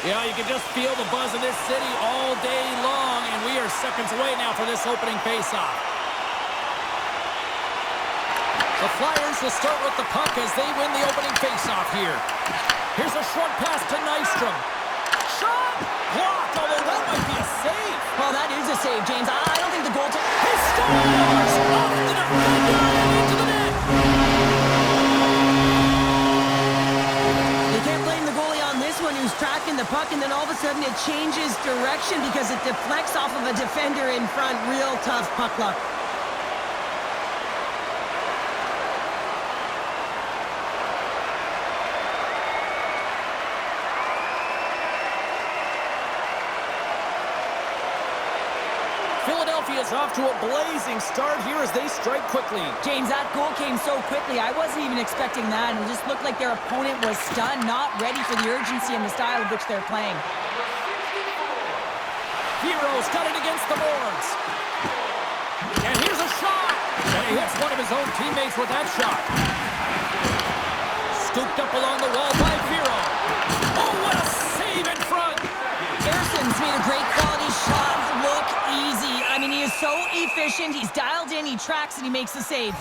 Yeah, you can just feel the buzz in this city all day long, and we are seconds away now for this opening faceoff. The Flyers will start with the puck as they win the opening faceoff here. Here's a short pass to Nystrom. Shot! Blocked, although that might be a save. Well, that is a save, James. I don't think the goaltender... He scores! Off the defender and into the net! You can't blame the goalie on this one, who's tracking the puck, and then all of a sudden it changes direction because it deflects off of a defender in front. Real tough puck luck. Philadelphia is off to a blazing start here as they strike quickly. James, that goal came so quickly. I wasn't even expecting that. It just looked like their opponent was stunned, not ready for the urgency and the style of which they're playing. Heroes got it against the boards. And here's a shot. And he hits one of his own teammates with that shot. Scooped up along the wall by Vero. Oh, what a save in front. Harrison's made a great quality shot look easy. I mean, he is so efficient. He's dialed in, he tracks, and he makes the save.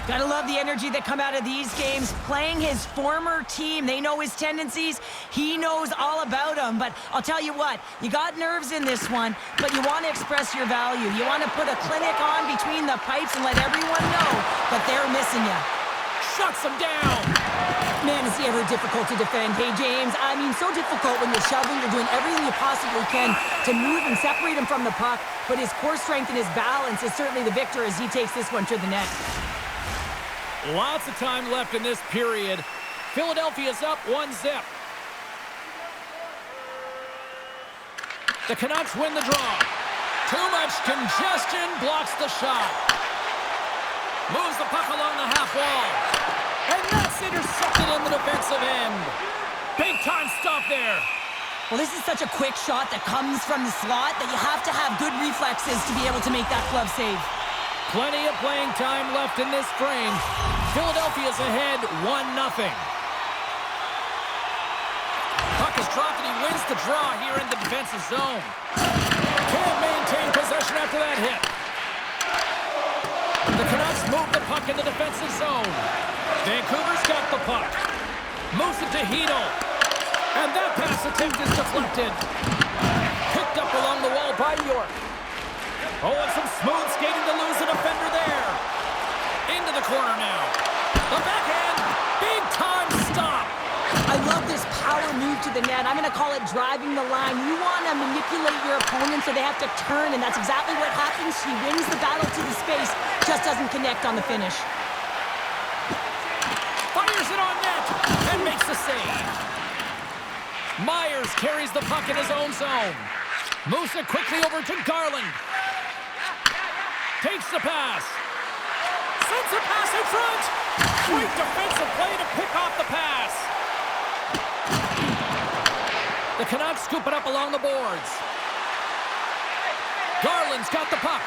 Gotta love the energy that come out of these games. Playing his former team, they know his tendencies. He knows all about them. But I'll tell you what, you got nerves in this one, but you want to express your value. You want to put a clinic on between the pipes and let everyone know that they're missing you. Shuts him down. Man, is he ever difficult to defend. Hey, James, I mean, so difficult when you're shoving. You're doing everything you possibly can to move and separate him from the puck. But his core strength and his balance is certainly the victor as he takes this one to the net. Lots of time left in this period. Philadelphia's up 1-0. The Canucks win the draw. Too much congestion blocks the shot. Moves the puck along the half wall. And that's intercepted in the defensive end. Big time stop there. Well, this is such a quick shot that comes from the slot that you have to have good reflexes to be able to make that glove save. Plenty of playing time left in this frame. Philadelphia's ahead 1-0. Puck is dropped and he wins the draw here in the defensive zone. Can't maintain possession after that hit. The Canucks move the puck in the defensive zone. Vancouver's got the puck. Moves it to Hito. And that pass attempt is deflected. Picked up along the wall by York. Oh, and some smooth skating to lose a defender there. Into the corner now. The backhand. Big time stop. I love this power move to the net. I'm going to call it driving the line. You want to manipulate your opponent so they have to turn, and that's exactly what happens. He wins the battle to the space, just doesn't connect on the finish. Fires it on net and makes the save. Myers carries the puck in his own zone. Moves it quickly over to Garland. Takes the pass. Sends a pass in front. Great defensive play to pick off the pass. The Canucks scoop it up along the boards. Garland's got the puck.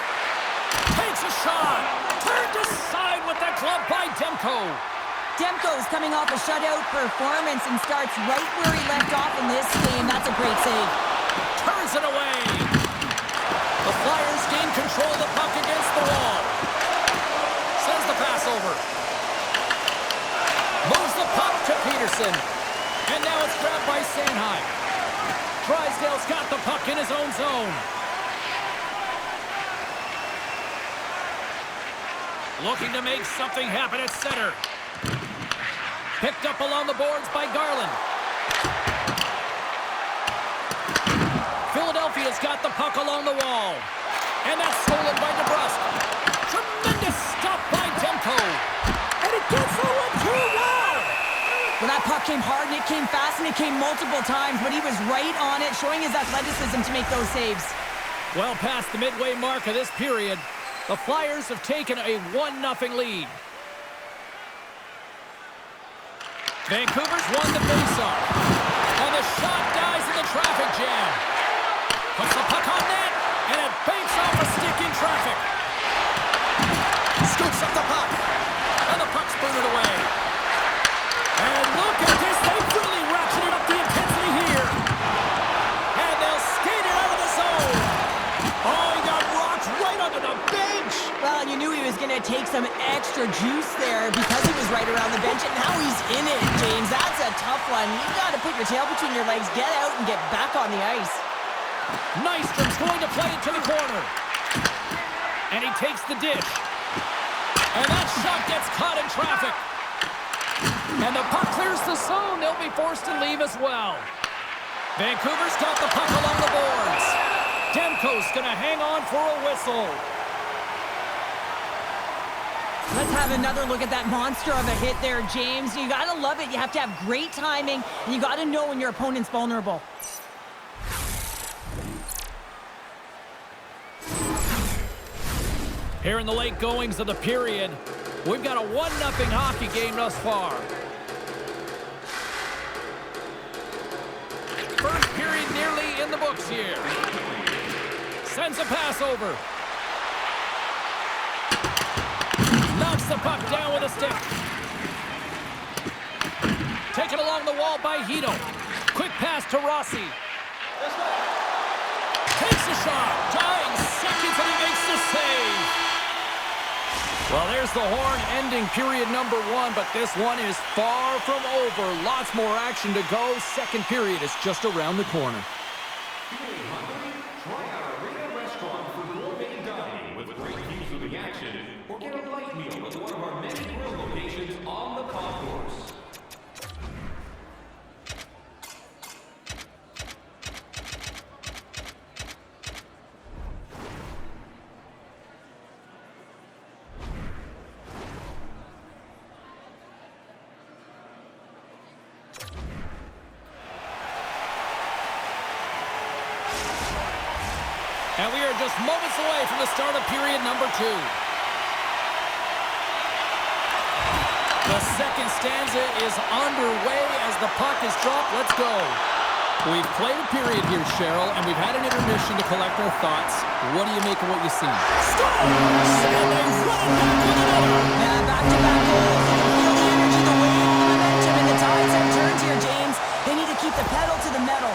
Takes a shot. Turned aside with that glove by Demko. Demko's coming off a shutout performance and starts right where he left off in this game. That's a great save. Turns it away. The Flyers gain control of the puck against the wall. Sends the pass over. Moves the puck to Peterson. And now it's grabbed by Sanheim. Drysdale's got the puck in his own zone. Looking to make something happen at center. Picked up along the boards by Garland. Philadelphia's got the puck along the wall. And that's stolen by DeBrusque. Tremendous stop by Demko. And it gets a 1-2. Wow! Well, that puck came hard, and it came fast, and it came multiple times, but he was right on it, showing his athleticism to make those saves. Well past the midway mark of this period, the Flyers have taken a 1-0 lead. Vancouver's won the faceoff. And the shot dies in the traffic jam. Puts the puck on net, and it banks off a stick in traffic. Scoops up the puck, and the puck's booted away. And look at this, they've really ratcheted up the intensity here. the bench! Well, you knew he was going to take some extra juice there because he was right around the bench, and now he's in it, James. That's a tough one. You got to put your tail between your legs, get out, and get back on the ice. Nystrom's going to play it to the corner. And he takes the dish. And that shot gets caught in traffic. And the puck clears the zone. They'll be forced to leave as well. Vancouver's got the puck along the boards. Demko's going to hang on for a whistle. Let's have another look at that monster of a hit there, James. You got to love it. You have to have great timing, and you got to know when your opponent's vulnerable. Here in the late goings of the period, we've got a 1-0 hockey game thus far. First period nearly in the books here. Sends a pass over. Knocks the puck down with a stick. Taken along the wall by Hito. Quick pass to Rossi. Takes a shot. Dying seconds and he makes the save. Well, there's the horn ending period number 1, but this one is far from over. Lots more action to go. Second period is just around the corner. Try our arena restaurant for gourmet dining with great views of the action, or get a light meal at one of our many grill locations on the concourse. And we are just moments away from the start of period number 2. The second stanza is underway as the puck is dropped. Let's go. We've played a period here, Cheryl, and we've had an intermission to collect our thoughts. What do you make of what you see? Scores! And they run back with another. Yeah, back-to-back goals. You can feel the energy, the wave, the momentum, and the tides have turned here, James. They need to keep the pedal to the metal.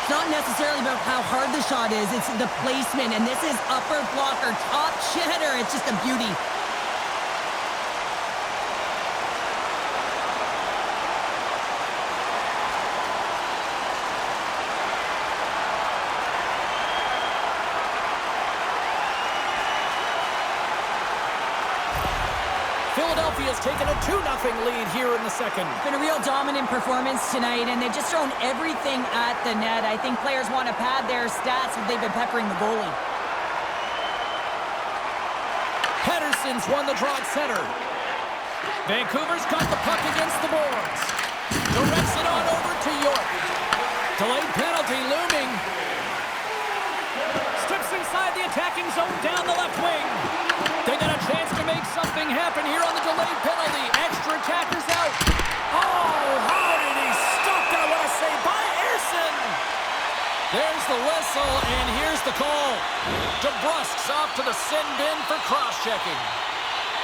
It's not necessarily about how hard the shot is, it's the placement, and this is upper blocker, top cheddar. It's just a beauty. Philadelphia's taken a 2-0 lead here in the second. It's been a real dominant performance tonight, and they've just thrown everything at the net. I think players want to pad their stats if they've been peppering the goalie. Pedersen's won the draw at center. Vancouver's got the puck against the boards. Directs it on over to York. Delayed penalty looming. Steps inside the attacking zone down the left wing. They got a chance to make something happen here on the delayed penalty. Extra attackers out. Oh, how did he stop that? What a save by Ersson. There's the whistle, and here's the call. DeBrusk's off to the sin bin for cross-checking.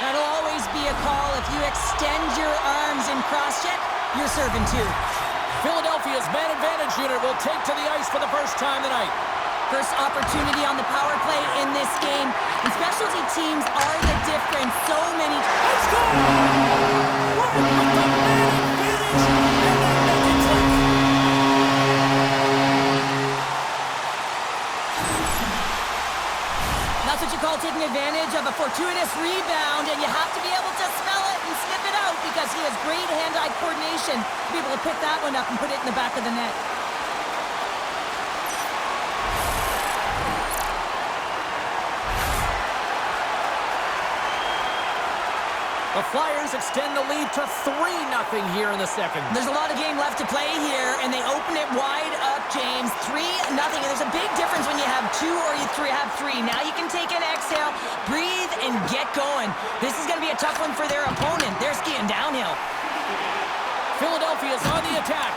That'll always be a call. If you extend your arms in cross-check, you're serving too. Philadelphia's man advantage unit will take to the ice for the first time tonight. First opportunity on the power play in this game. And specialty teams are the difference. So many... Let's go! What the man That's what you call taking advantage of a fortuitous rebound, and you have to be able to smell it and sniff it out because he has great hand-eye coordination to be able to pick that one up and put it in the back of the net. The Flyers extend the lead to 3-0 here in the second. There's a lot of game left to play here, and they open it wide up, James. 3-0. And there's a big difference when you have 2 or you have 3. Now you can take an exhale, breathe, and get going. This is going to be a tough one for their opponent. They're skiing downhill. Philadelphia's on the attack.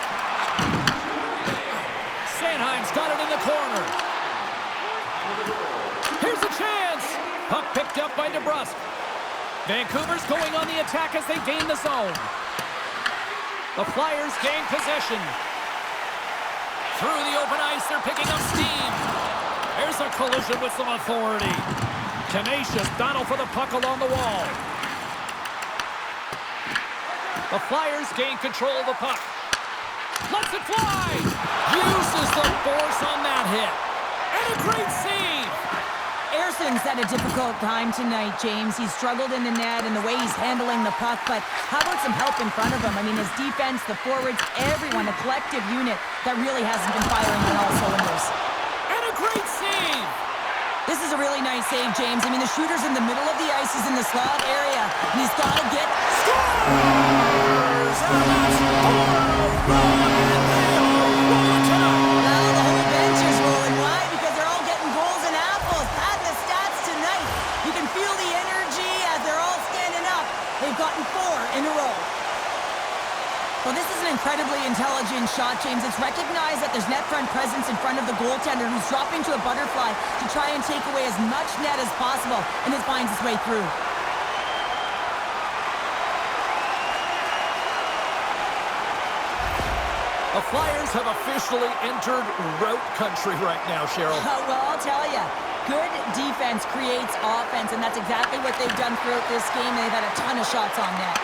Sanheim's got it in the corner. Here's a chance. Puck picked up by DeBrusk. Vancouver's going on the attack as they gain the zone. The Flyers gain possession. Through the open ice, they're picking up steam. There's a collision with some authority. Tenacious battle for the puck along the wall. The Flyers gain control of the puck. Lets it fly! Uses the force on that hit. And a great save! Erson's had a difficult time tonight, James. He's struggled in the net and the way he's handling the puck, but how about some help in front of him? I mean, his defense, the forwards, everyone, a collective unit that really hasn't been firing on all cylinders. And a great save! This is a really nice save, James. I mean, the shooter's in the middle of the ice. He's in the slot area, and he's got to get... Scores! And that's 4-1! Well, the whole bench is rolling. Why? Because they're all getting goals and apples. Add the stats tonight. You can feel the energy as they're all standing up. They've gotten 4 in a row. Well, this is an incredibly intelligent shot, James. It's recognized that there's net front presence in front of the goaltender who's dropping to a butterfly to try and take away as much net as possible, and it finds its way through. The Flyers have officially entered route country right now, Cheryl. Well, I'll tell you, good defense creates offense, and that's exactly what they've done throughout this game. They've had a ton of shots on net.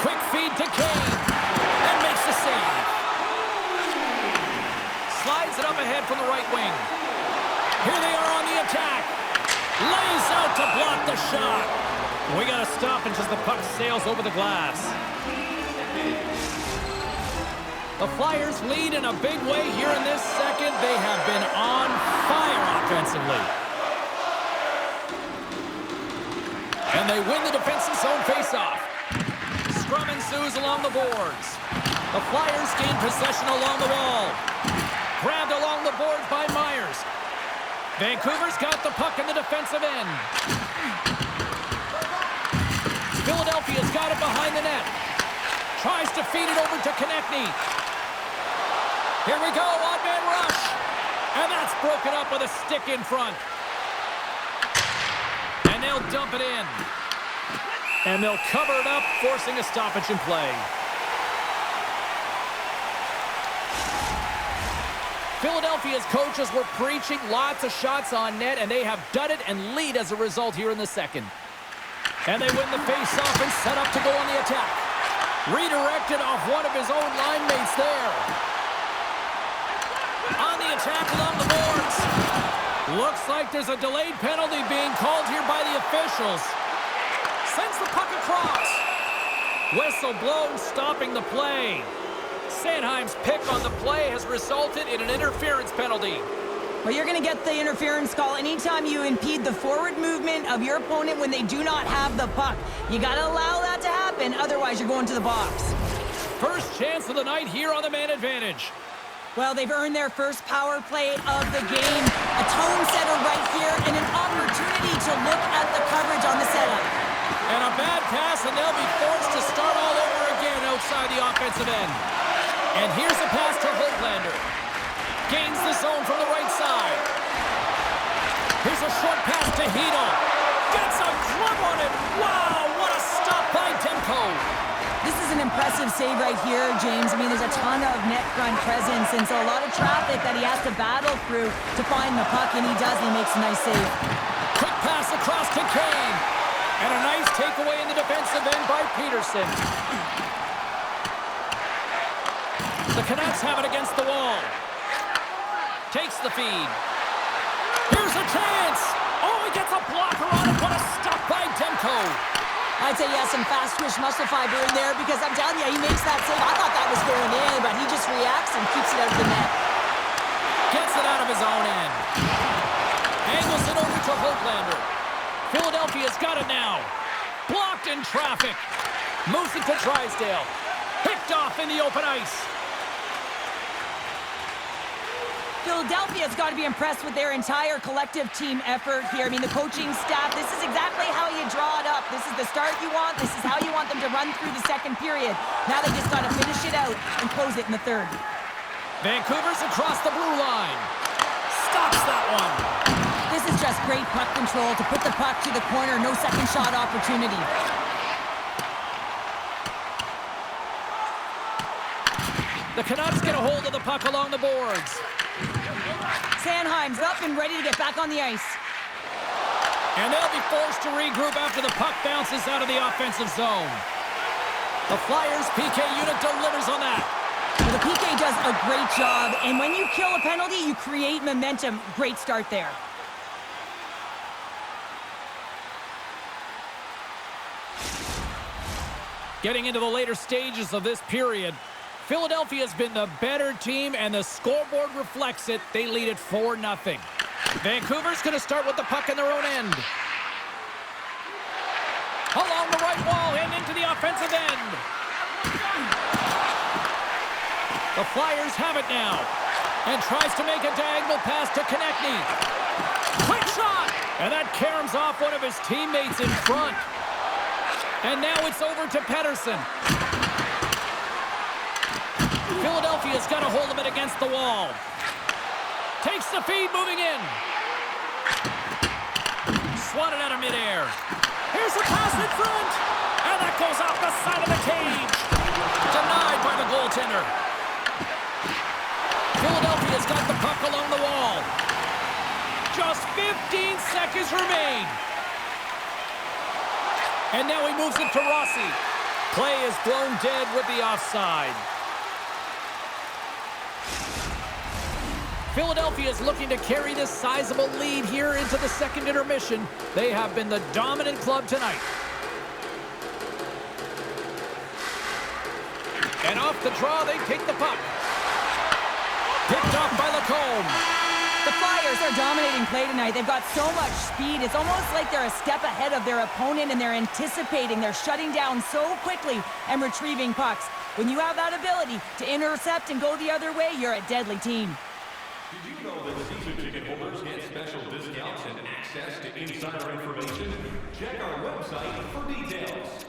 Quick feed to Kane. And makes the save. Slides it up ahead from the right wing. Here they are on the attack. Lays out to block the shot. We got to stop until the puck sails over the glass. The Flyers lead in a big way here in this second. They have been on fire offensively. And they win the defensive zone faceoff. Scrum ensues along the boards. The Flyers gain possession along the wall. Grabbed along the boards by Myers. Vancouver's got the puck in the defensive end. Philadelphia's got it behind the net. Tries to feed it over to Konechny. Here we go, odd man rush. And that's broken up with a stick in front. And they'll dump it in. And they'll cover it up, forcing a stoppage in play. Philadelphia's coaches were preaching lots of shots on net, and they have done it and lead as a result here in the second. And they win the face-off and set up to go on the attack. Redirected off one of his own line mates there. On the attack along the boards. Looks like there's a delayed penalty being called here by the officials. Sends the puck across. Whistle blown, stopping the play. Sanheim's pick on the play has resulted in an interference penalty. Well, you're going to get the interference call anytime you impede the forward movement of your opponent when they do not have the puck. You got to allow that to happen, otherwise you're going to the box. First chance of the night here on the man advantage. Well, they've earned their first power play of the game. A tone setter right here and an opportunity to look at the coverage on the setup. And a bad pass, and they'll be forced to start all over again outside the offensive end. And here's a pass to Holtlander. Gains the zone from the right side. Here's a short pass to Hedel. Gets a glove on it. Wow, what a stop by Demko. This is an impressive save right here, James. I mean, there's a ton of net front presence, and so a lot of traffic that he has to battle through to find the puck, and he does, and he makes a nice save. Quick pass across to Kane. And a nice takeaway in the defensive end by Peterson. The Canucks have it against the wall. Takes the feed. Here's a chance. Oh, he gets a blocker on it. What a stop by Demko. I'd say he has some fast-twitch muscle fiber in there because I'm telling you, he makes that save. I thought that was going in, but he just reacts and keeps it out of the net. Gets it out of his own end. Angles it over to Holtlander. Philadelphia's got it now. Blocked in traffic. Moves it to Drysdale. Picked off in the open ice. Philadelphia's got to be impressed with their entire collective team effort here. I mean, the coaching staff, this is exactly how you draw it up. This is the start you want. This is how you want them to run through the second period. Now they just got to finish it out and close it in the third. Vancouver's across the blue line. Stops that one. This is just great puck control to put the puck to the corner. No second shot opportunity. The Canucks get a hold of the puck along the boards. Sanheim's up and ready to get back on the ice. And they'll be forced to regroup after the puck bounces out of the offensive zone. The Flyers PK unit delivers on that. Well, the PK does a great job, and when you kill a penalty, you create momentum. Great start there. Getting into the later stages of this period, Philadelphia has been the better team, and the scoreboard reflects it. They lead it 4-0. Vancouver's going to start with the puck in their own end. Along the right wall and into the offensive end. The Flyers have it now, and tries to make a diagonal pass to Konechny. Quick shot! And that caroms off one of his teammates in front. And now it's over to Pettersson. Philadelphia's got a hold of it against the wall. Takes the feed, moving in. Swatted out of midair. Here's the pass in front. And that goes off the side of the cage. Denied by the goaltender. Philadelphia's got the puck along the wall. Just 15 seconds remain. And now he moves it to Rossi. Play is blown dead with the offside. Philadelphia is looking to carry this sizable lead here into the second intermission. They have been the dominant club tonight. And off the draw, they take the puck. Picked off by Lacombe. The Flyers are dominating play tonight. They've got so much speed. It's almost like they're a step ahead of their opponent, and they're anticipating. They're shutting down so quickly and retrieving pucks. When you have that ability to intercept and go the other way, you're a deadly team. Did you know that season ticket holders get special discounts and access to insider information? Check our website for details.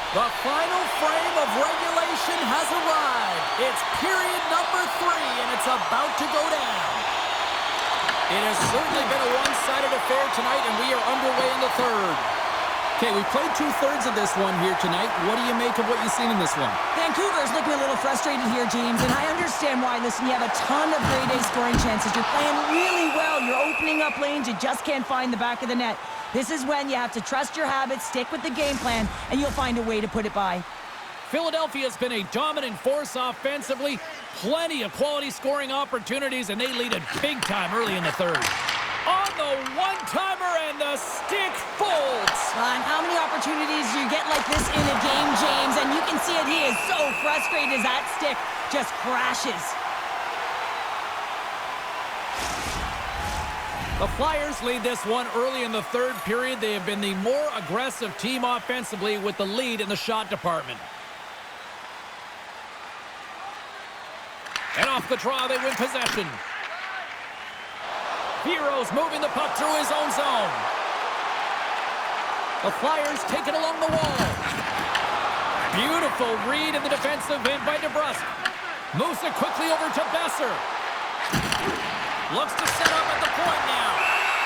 The final frame of regulation has arrived. It's period number 3, and it's about to go down. It has certainly been a one-sided affair tonight, and we are underway in the third. Okay, we played 2/3 of this one here tonight. What do you make of what you've seen in this one? Vancouver's looking a little frustrated here, James, and I understand why. Listen, you have a ton of grade A scoring chances. You're playing really well. You're opening up lanes. You just can't find the back of the net. This is when you have to trust your habits, stick with the game plan, and you'll find a way to put it by. Philadelphia's been a dominant force offensively. Plenty of quality scoring opportunities, and they lead it big time early in the third. On the one-timer, and the stick folds. And how many opportunities do you get like this in a game, James? And you can see it. He is so frustrated as that stick just crashes. The Flyers lead this one early in the third period. They have been the more aggressive team offensively with the lead in the shot department. And off the draw, they win possession. Heroes moving the puck through his own zone. The Flyers take it along the wall. Beautiful read in the defensive end by DeBrusk. Moves it quickly over to Besser. Looks to set up at the point now.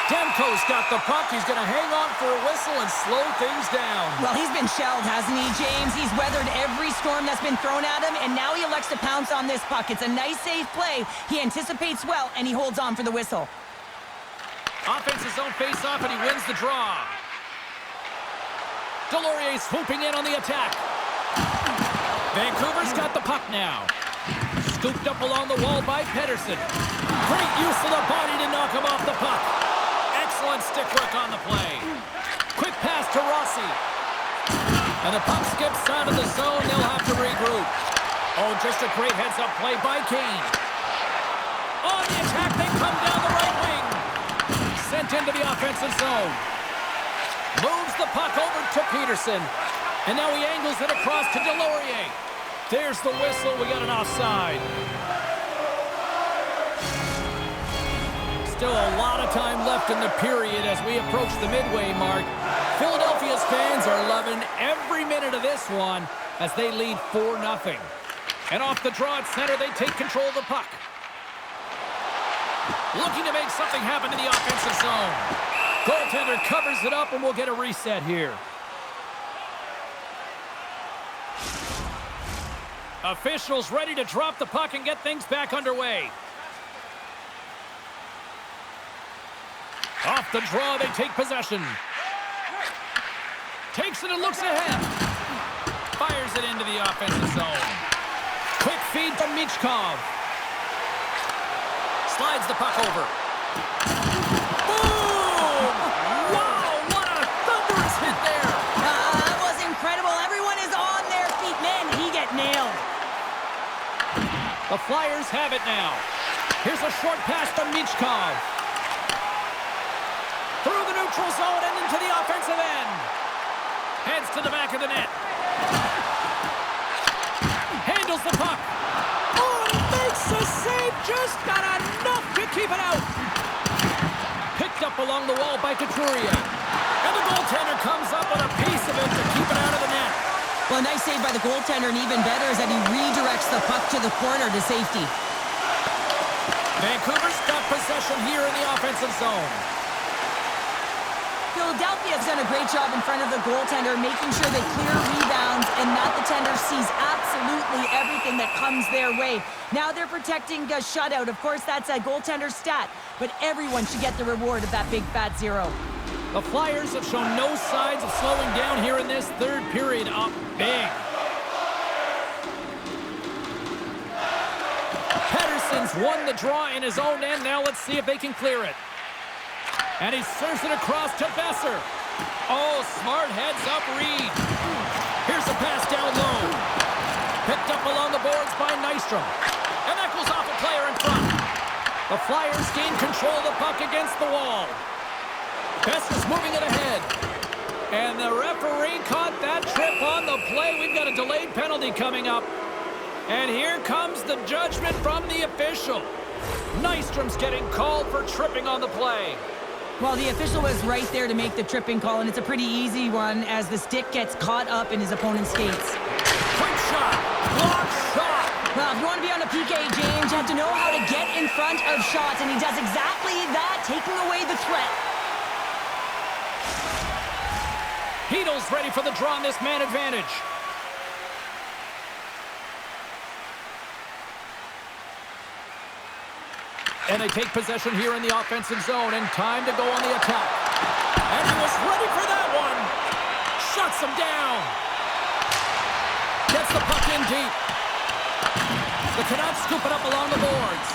Demko's got the puck. He's going to hang on for a whistle and slow things down. Well, he's been shelled, hasn't he, James? He's weathered every storm that's been thrown at him, and now he elects to pounce on this puck. It's a nice, safe play. He anticipates well, and he holds on for the whistle. Offensive zone face-off, and he wins the draw. Delorier swooping in on the attack. Vancouver's got the puck now. Scooped up along the wall by Pettersson. Great use of the body to knock him off the puck. Excellent stick work on the play. Quick pass to Rossi. And the puck skips out of the zone. They'll have to regroup. Oh, just a great heads-up play by Kane. On the attack, they come down the right wing. Sent into the offensive zone. Moves the puck over to Peterson. And now he angles it across to Delorier. There's the whistle. We got an offside. Still a lot of time left in the period as we approach the midway mark. Philadelphia's fans are loving every minute of this one as they lead 4-0. And off the draw at center, they take control of the puck. Looking to make something happen in the offensive zone. Goaltender covers it up, and we'll get a reset here. Officials ready to drop the puck and get things back underway. Off the draw, they take possession. Takes it and looks ahead. Fires it into the offensive zone. Quick feed from Michkov. Slides the puck over. Boom! Wow, what a thunderous hit there! That was incredible. Everyone is on their feet. Man, did he get nailed. The Flyers have it now. Here's a short pass from Michkov. Through the neutral zone and into the offensive end. Heads to the back of the net. Handles the puck. Oh, and makes the save. Just got enough to keep it out. Picked up along the wall by Couturier. And the goaltender comes up with a piece of it to keep it out of the net. Well, a nice save by the goaltender, and even better is that he redirects the puck to the corner to safety. Vancouver's got possession here in the offensive zone. Philadelphia's done a great job in front of the goaltender, making sure they clear rebounds and that the tender sees absolutely everything that comes their way. Now they're protecting a shutout. Of course, that's a goaltender stat, but everyone should get the reward of that big fat zero. The Flyers have shown no signs of slowing down here in this third period. Up big. Pettersson's won the draw in his own end. Now let's see if they can clear it. And he serves it across to Besser. Oh, smart heads-up read. Here's a pass down low. Picked up along the boards by Nystrom. And that goes off a player in front. The Flyers gain control of the puck against the wall. Besser's moving it ahead. And the referee caught that trip on the play. We've got a delayed penalty coming up. And here comes the judgment from the official. Nystrom's getting called for tripping on the play. Well, the official was right there to make the tripping call, and it's a pretty easy one as the stick gets caught up in his opponent's skates. Quick shot! Block shot! Well, if you want to be on a PK, James, you have to know how to get in front of shots, and he does exactly that, taking away the threat. Heedle's ready for the draw on this man advantage. And they take possession here in the offensive zone, and time to go on the attack. And he was ready for that one. Shuts him down. Gets the puck in deep. The Canucks scoop it up along the boards.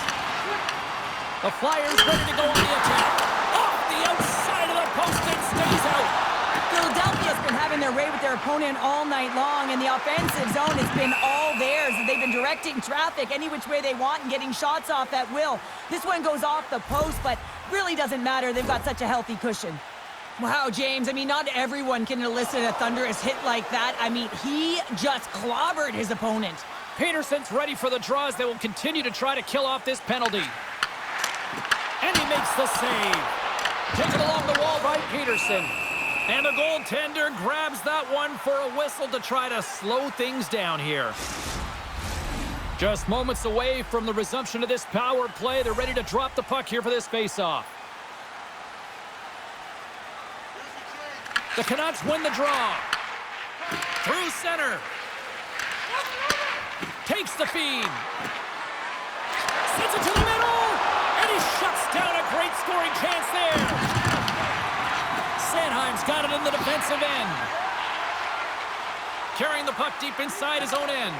The Flyers ready to go on the attack. Off the outside of the post and stays out. Philadelphia's been having their way with their opponent all night long. In the offensive zone, it's been all theirs. They've been directing traffic any which way they want and getting shots off at will. This one goes off the post, but really doesn't matter. They've got such a healthy cushion. Wow, James, I mean, not everyone can elicit a thunderous hit like that. I mean, he just clobbered his opponent. Peterson's ready for the draws. They will continue to try to kill off this penalty. And he makes the save. Taken along the wall by Peterson. And the goaltender grabs that one for a whistle to try to slow things down here. Just moments away from the resumption of this power play. They're ready to drop the puck here for this faceoff. The Canucks win the draw. Through center. Takes the feed. Sends it to the middle. And he shuts down a great scoring chance there. Sanheim's got it in the defensive end. Carrying the puck deep inside his own end.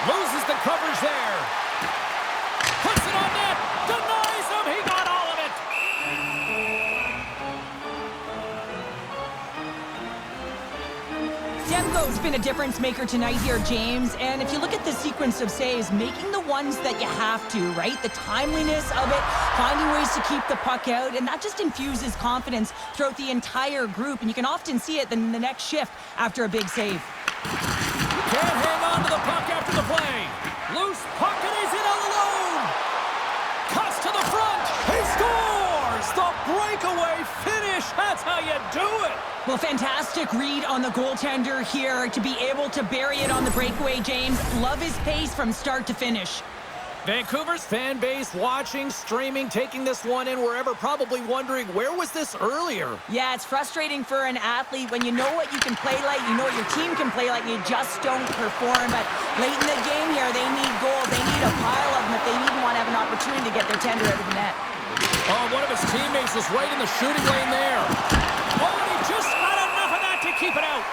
Loses the coverage there. Puts it on net. Denies him. He got all of it. Demko's been a difference maker tonight here, James. And if you look at the sequence of saves, making the ones that you have to, right? The timeliness of it, finding ways to keep the puck out, and that just infuses confidence throughout the entire group. And you can often see it in the next shift after a big save. Can't hang on to the puck after the play. Loose puck and he's in all alone. Cuts to the front. He scores! The breakaway finish. That's how you do it. Well, fantastic read on the goaltender here to be able to bury it on the breakaway, James. Love his pace from start to finish. Vancouver's fan base watching, streaming, taking this one in wherever, probably wondering, where was this earlier? Yeah, it's frustrating for an athlete when you know what you can play like, you know what your team can play like, and you just don't perform. But late in the game here, they need goals. They need a pile of them if they even want to have an opportunity to get their tender out of the net. Oh, one of his teammates is right in the shooting lane there. Oh, and he just got enough of that to keep it out.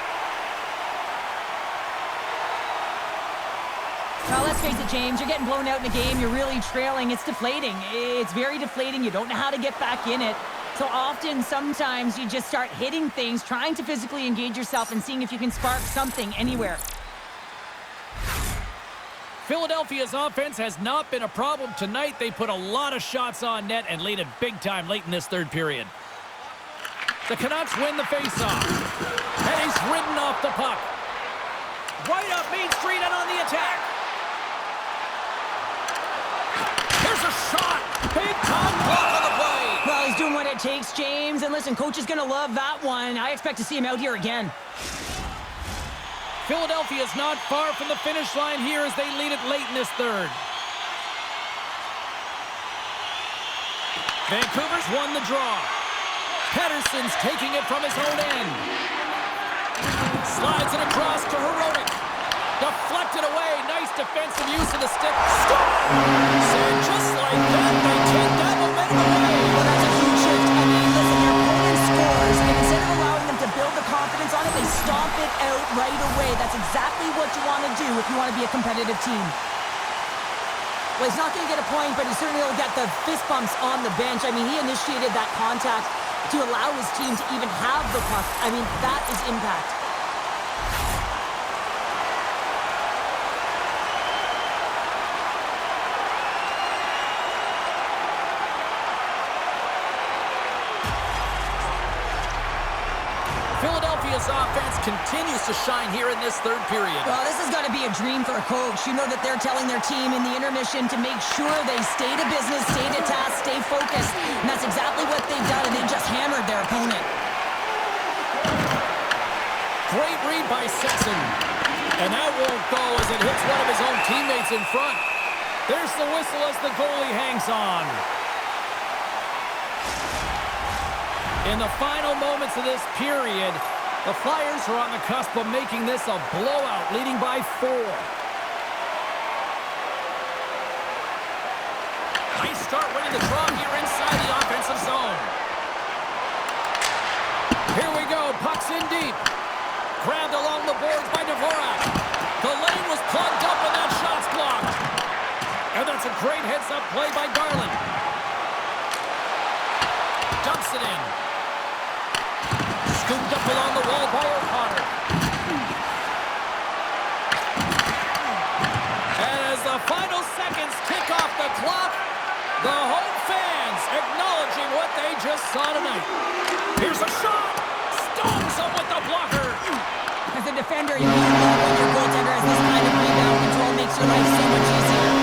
Well, let's face it, James, you're getting blown out in a game. You're really trailing. It's deflating. It's very deflating. You don't know how to get back in it. So often, sometimes, you just start hitting things, trying to physically engage yourself and seeing if you can spark something anywhere. Philadelphia's offense has not been a problem tonight. They put a lot of shots on net and lead it big time late in this third period. The Canucks win the faceoff. And he's ridden off the puck. Right up Main Street and on the attack. Here's a shot. Big time block on the play. Well, he's doing what it takes, James. And listen, coach is going to love that one. I expect to see him out here again. Philadelphia's not far from the finish line here as they lead it late in this third. Vancouver's won the draw. Pettersson's taking it from his own end. Slides it across to Herodic. Deflected away. Nice defensive use of the stick. Stop! And just like that, they take that momentum away. Well, that's a huge shift. I mean, listen, your opponent scores, and instead of allowing them to build the confidence on it, they stomp it out right away. That's exactly what you want to do if you want to be a competitive team. Well, he's not going to get a point, but he certainly will get the fist bumps on the bench. I mean, he initiated that contact to allow his team to even have the puck. I mean, that is impact. Philadelphia's offense continues to shine here in this third period. Well, this has got to be a dream for a coach. You know that they're telling their team in the intermission to make sure they stay to business, stay to task, stay focused. And that's exactly what they've done, and they just hammered their opponent. Great read by Sexton. And that won't go as it hits one of his own teammates in front. There's the whistle as the goalie hangs on. In the final moments of this period, the Flyers are on the cusp of making this a blowout, leading by 4. Nice start winning the draw here inside the offensive zone. Here we go, puck's in deep. Grabbed along the boards by Dvorak. The lane was plugged up and that shot's blocked. And that's a great heads-up play by Garland. Dumps it in. Scooped up along the wall by O'Connor. And as the final seconds tick off the clock, the home fans acknowledging what they just saw tonight. Here's a shot. Stones him with the blocker. As a defender, you love when your goaltender has this kind of rebound control. Makes your life so much easier.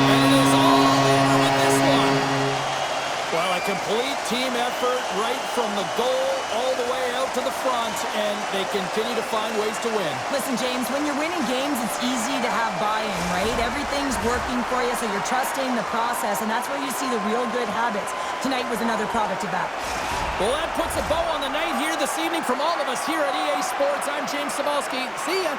And it is all over with this one. Well, a complete team effort right from the goal all the way out to the front, and they continue to find ways to win. Listen, James, when you're winning games, it's easy to have buy-in, right? Everything's working for you, so you're trusting the process, and that's where you see the real good habits. Tonight was another product of that. Well, that puts a bow on the night here this evening from all of us here at EA Sports. I'm James Cebulski. See ya.